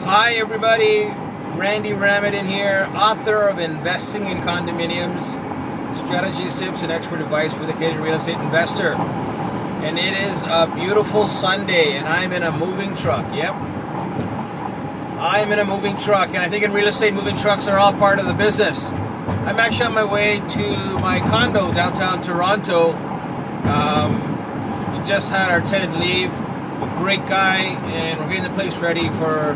Hi everybody, Randy Ramadan here, author of Investing in Condominiums, Strategies, Tips, and Expert Advice for the Canadian Real Estate Investor. And it is a beautiful Sunday and I'm in a moving truck, yep. I'm in a moving truck, and I think in real estate moving trucks are all part of the business. I'm actually on my way to my condo downtown Toronto. We just had our tenant leave, a great guy, and we're getting the place ready for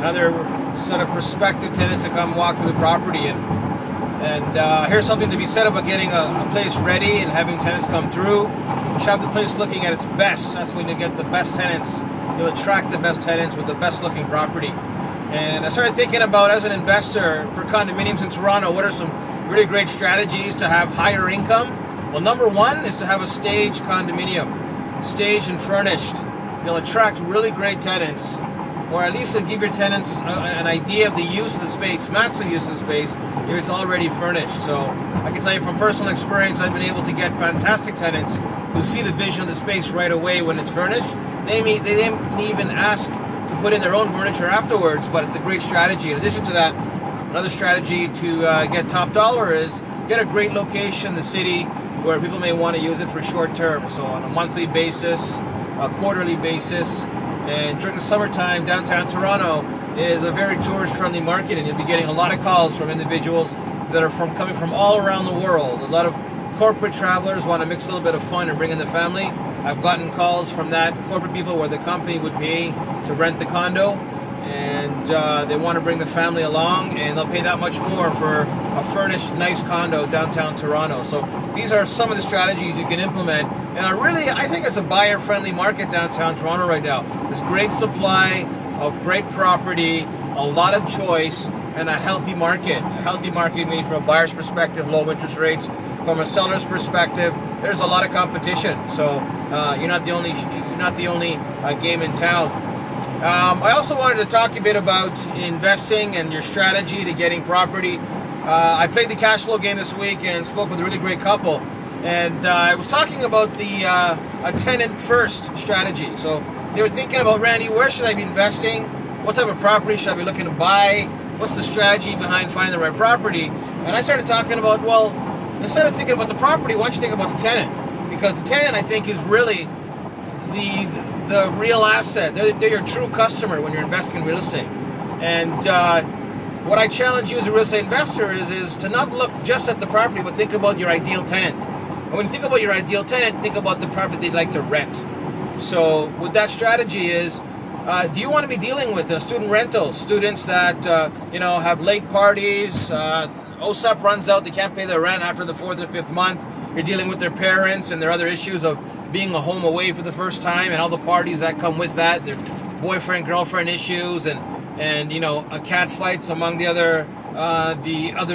another set of prospective tenants to come walk through the property. And here's something to be said about getting a place ready and having tenants come through. You should have the place looking at its best. That's when you get the best tenants. You'll attract the best tenants with the best looking property. And I started thinking about, as an investor for condominiums in Toronto, what are some really great strategies to have higher income? Well, number one is to have a staged condominium, staged and furnished. You'll attract really great tenants, or at least give your tenants an idea of the use of the space, maximum use of the space, if it's already furnished. So I can tell you from personal experience, I've been able to get fantastic tenants who see the vision of the space right away when it's furnished. They didn't even ask to put in their own furniture afterwards, but it's a great strategy. In addition to that, another strategy to get top dollar is get a great location in the city where people may want to use it for short term. So on a monthly basis, a quarterly basis. And during the summertime, downtown Toronto is a very tourist-friendly market, and you'll be getting a lot of calls from individuals that are coming from all around the world. A lot of corporate travelers want to mix a little bit of fun and bring in the family. I've gotten calls from that, corporate people where the company would pay to rent the condo, and they want to bring the family along, and they'll pay that much more for a furnished, nice condo downtown Toronto. So these are some of the strategies you can implement, and I think it's a buyer-friendly market downtown Toronto right now. There's great supply of great property, a lot of choice, and a healthy market. A healthy market meaning from a buyer's perspective, low interest rates. From a seller's perspective, there's a lot of competition. So you're not the only game in town. I also wanted to talk a bit about investing and your strategy to getting property. I played the cash flow game this week and spoke with a really great couple. And I was talking about the a tenant first strategy. So they were thinking about, Randy, where should I be investing? What type of property should I be looking to buy? What's the strategy behind finding the right property? And I started talking about, well, instead of thinking about the property, why don't you think about the tenant? Because the tenant, I think, is really the real asset. They're your true customer when you're investing in real estate. And what I challenge you as a real estate investor is to not look just at the property, but think about your ideal tenant. And when you think about your ideal tenant, think about the property they'd like to rent. So with that strategy is, do you want to be dealing with student rentals, students that have late parties, OSAP runs out, they can't pay their rent after the 4th or 5th month. You're dealing with their parents and their other issues of being a home away for the first time and all the parties that come with that, their boyfriend, girlfriend issues, and a cat fights among the other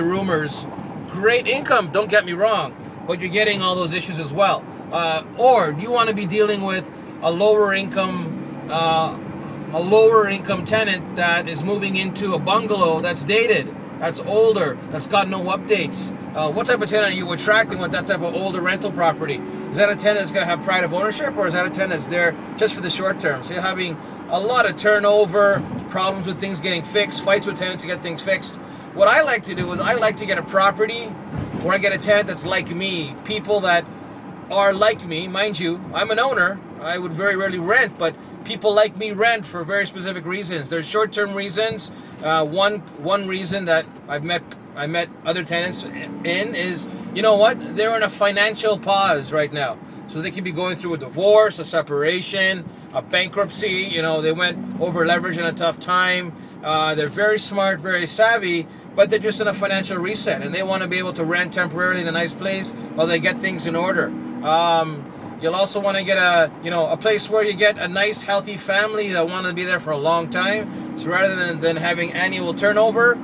roomers. Great income, don't get me wrong, but you're getting all those issues as well. Or do you want to be dealing with a lower income tenant that is moving into a bungalow that's dated, that's older, that's got no updates? What type of tenant are you attracting with that type of older rental property? Is that a tenant that's going to have pride of ownership, or is that a tenant that's there just for the short term? So you're having a lot of turnover, problems with things getting fixed, fights with tenants to get things fixed. What I like to do is I like to get a property where I get a tenant that's like me, people that are like me. Mind you, I'm an owner. I would very rarely rent, but people like me rent for very specific reasons. There's short-term reasons. One reason that I met other tenants in is, you know what? They're in a financial pause right now. So they could be going through a divorce, a separation, a bankruptcy. They went over leverage in a tough time. They're very smart, very savvy, but they're just in a financial reset, and they want to be able to rent temporarily in a nice place while they get things in order. You'll also want to get a place where you get a nice, healthy family that want to be there for a long time. So rather than having annual turnover,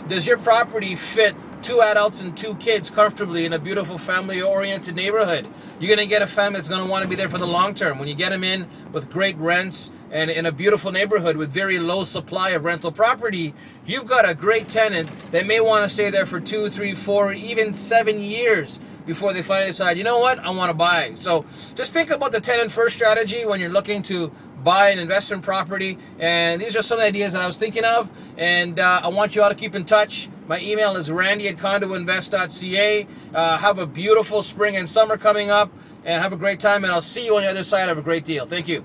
does your property fit 2 adults and 2 kids comfortably in a beautiful family-oriented neighborhood? You're going to get a family that's going to want to be there for the long term. When you get them in with great rents and in a beautiful neighborhood with very low supply of rental property, you've got a great tenant that may want to stay there for 2, 3, 4, even 7 years before they finally decide, you know what, I want to buy. So just think about the tenant first strategy when you're looking to buy an investment property. And these are some ideas that I was thinking of, and I want you all to keep in touch. My email is randy@condoinvest.ca. Have a beautiful spring and summer coming up, and have a great time, and I'll see you on the other side of a great deal. Thank you.